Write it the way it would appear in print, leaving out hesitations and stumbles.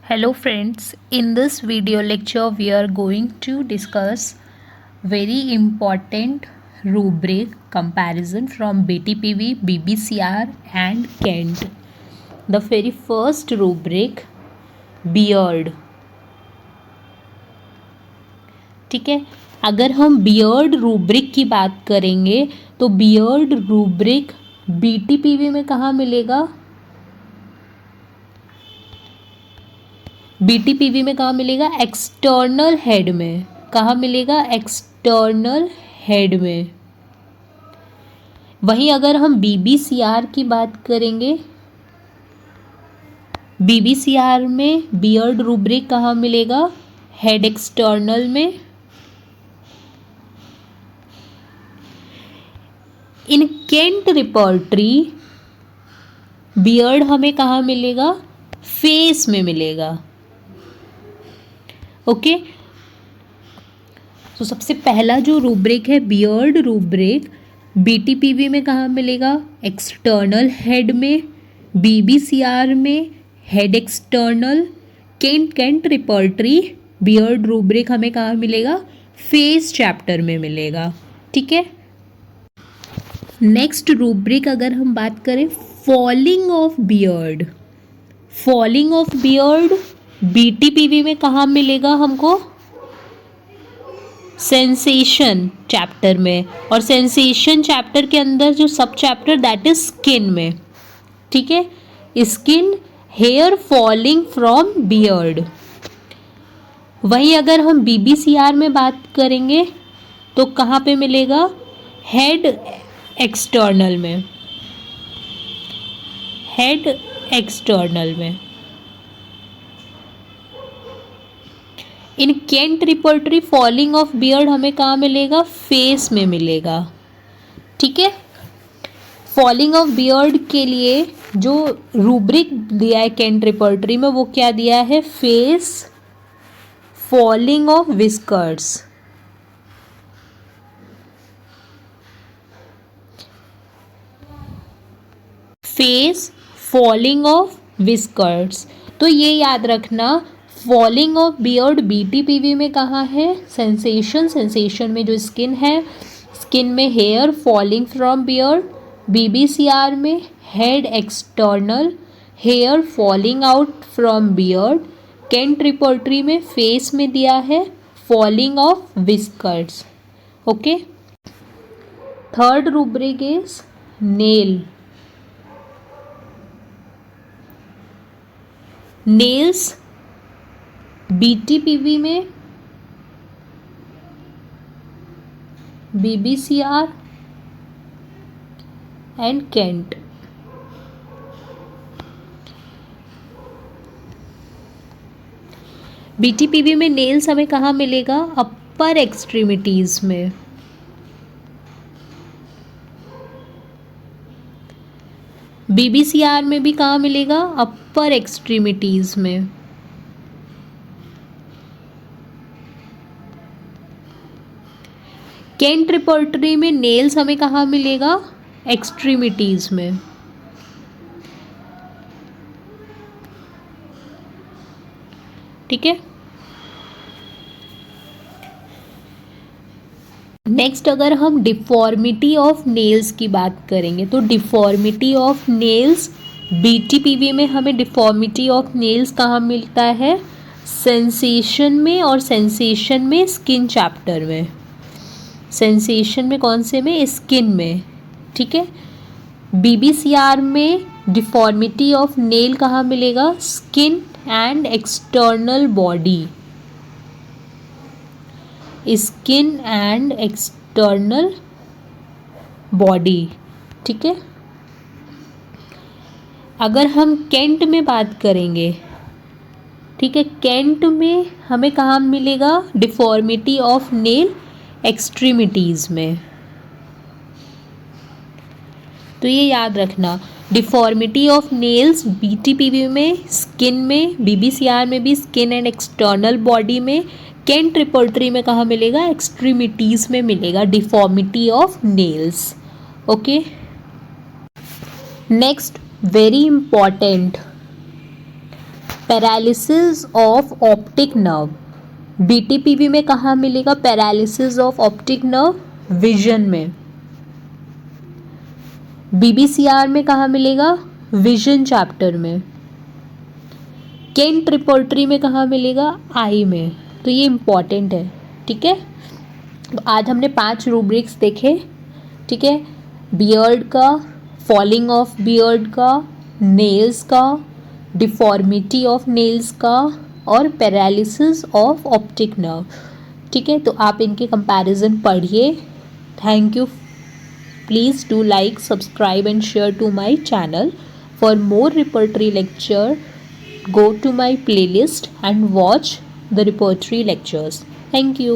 Hello friends, in this video lecture we are going to discuss very important rubric comparison from BTPV, BBCR and Kent. The very first rubric beard. ठीक है, अगर हम beard rubric की बात करेंगे तो beard rubric बीटीपीवी में कहाँ मिलेगा? बीटीपीवी में कहाँ मिलेगा? एक्सटर्नल हेड में. कहाँ मिलेगा? एक्सटर्नल हेड में. वहीं अगर हम बीबीसीआर की बात करेंगे, बीबीसीआर में बियर्ड रूब्रिक कहाँ मिलेगा? हेड एक्सटर्नल में. इन केंट रिपर्टरी बियर्ड हमें कहाँ मिलेगा? फेस में मिलेगा. ओके, तो सबसे पहला जो रूब्रिक है बियर्ड रूब्रिक, बीटीपीवी में कहाँ मिलेगा? एक्सटर्नल हेड में. बीबीसीआर में head external. Kent repertory beard rubric हमें कहाँ मिलेगा? फेस चैप्टर में मिलेगा. ठीक है. नेक्स्ट रूब्रिक अगर हम बात करें falling off beard, falling off beard BTPV में कहाँ मिलेगा हमको? सेंसेशन चैप्टर में. और सेंसेशन चैप्टर के अंदर जो सब चैप्टर दैट इज स्किन में. ठीक है, skin hair falling from beard. वहीं अगर हम बीबीसीआर में बात करेंगे तो कहाँ पे मिलेगा? हेड एक्सटर्नल में. हेड एक्सटर्नल में. इन Kent repertory falling off beard हमें कहाँ मिलेगा? फेस में मिलेगा. ठीक है. फॉलिंग ऑफ बियर्ड के लिए जो रूब्रिक दिया है केंट रिपर्टरी में वो क्या दिया है? Face falling off whiskers. Face falling off whiskers. तो ये याद रखना, फॉलिंग ऑफ बियर्ड बीटीपीवी में कहाँ है? सेंसेशन में जो स्किन है, स्किन में hair falling from beard. BBCR में head external, hair falling out from beard. Kent repertory में फेस में दिया है falling off whiskers. Okay. Third rubric is nail. Nails BTPV में, बीबीसीआर एंड केंट. बीटीपीवी में नेल्स हमें कहाँ मिलेगा? अपर एक्सट्रीमिटीज में. बीबीसीआर में भी कहाँ मिलेगा? अपर एक्सट्रीमिटीज में. केंट रिपर्टरी में नेल्स हमें कहाँ मिलेगा? एक्सट्रीमिटीज में. ठीक है. नेक्स्ट अगर हम डिफॉर्मिटी ऑफ नेल्स की बात करेंगे तो डिफॉर्मिटी ऑफ नेल्स बीटीपीवी में हमें डिफॉर्मिटी ऑफ नेल्स कहाँ मिलता है? सेंसेशन में और सेंसेशन में स्किन चैप्टर में. सेंसेशन में कौन से में? स्किन में. ठीक है. बीबीसीआर में डिफॉर्मिटी ऑफ नेल कहाँ मिलेगा? Skin and external body. Skin and external body. ठीक है. अगर हम केंट में बात करेंगे, ठीक है, केंट में हमें कहाँ मिलेगा? डिफॉर्मिटी ऑफ नेल एक्सट्रीमिटीज में. तो ये याद रखना, डिफॉर्मिटी ऑफ नेल्स बीटीपीवी में स्किन में, बीबीसीआर में भी स्किन एंड एक्सटर्नल बॉडी में. केंट रिपर्टरी में कहाँ मिलेगा? एक्सट्रीमिटीज में मिलेगा deformity of nails. Okay. Next very important paralysis of optic nerve, BTPV में कहाँ मिलेगा paralysis of optic nerve? Vision में। बीबीसीआर में कहाँ मिलेगा? विजन चैप्टर में। केंट रिपोर्टरी में कहाँ मिलेगा? आई में। तो ये इम्पॉर्टेंट है, ठीक है। तो आज हमने 5 रूब्रिक्स देखे, ठीक है। बियर्ड का, फॉलिंग ऑफ बियर्ड का, नेल्स का, डिफॉर्मिटी ऑफ नेल्स का और पैरालिसिस ऑफ ऑप्टिक नर्व, ठीक है। तो आप इनके कंपैरिजन पढ़िए। Thank you. Please do like, subscribe and share to my channel for more repertory lecture. Go to my playlist and watch the repertory lectures. Thank you.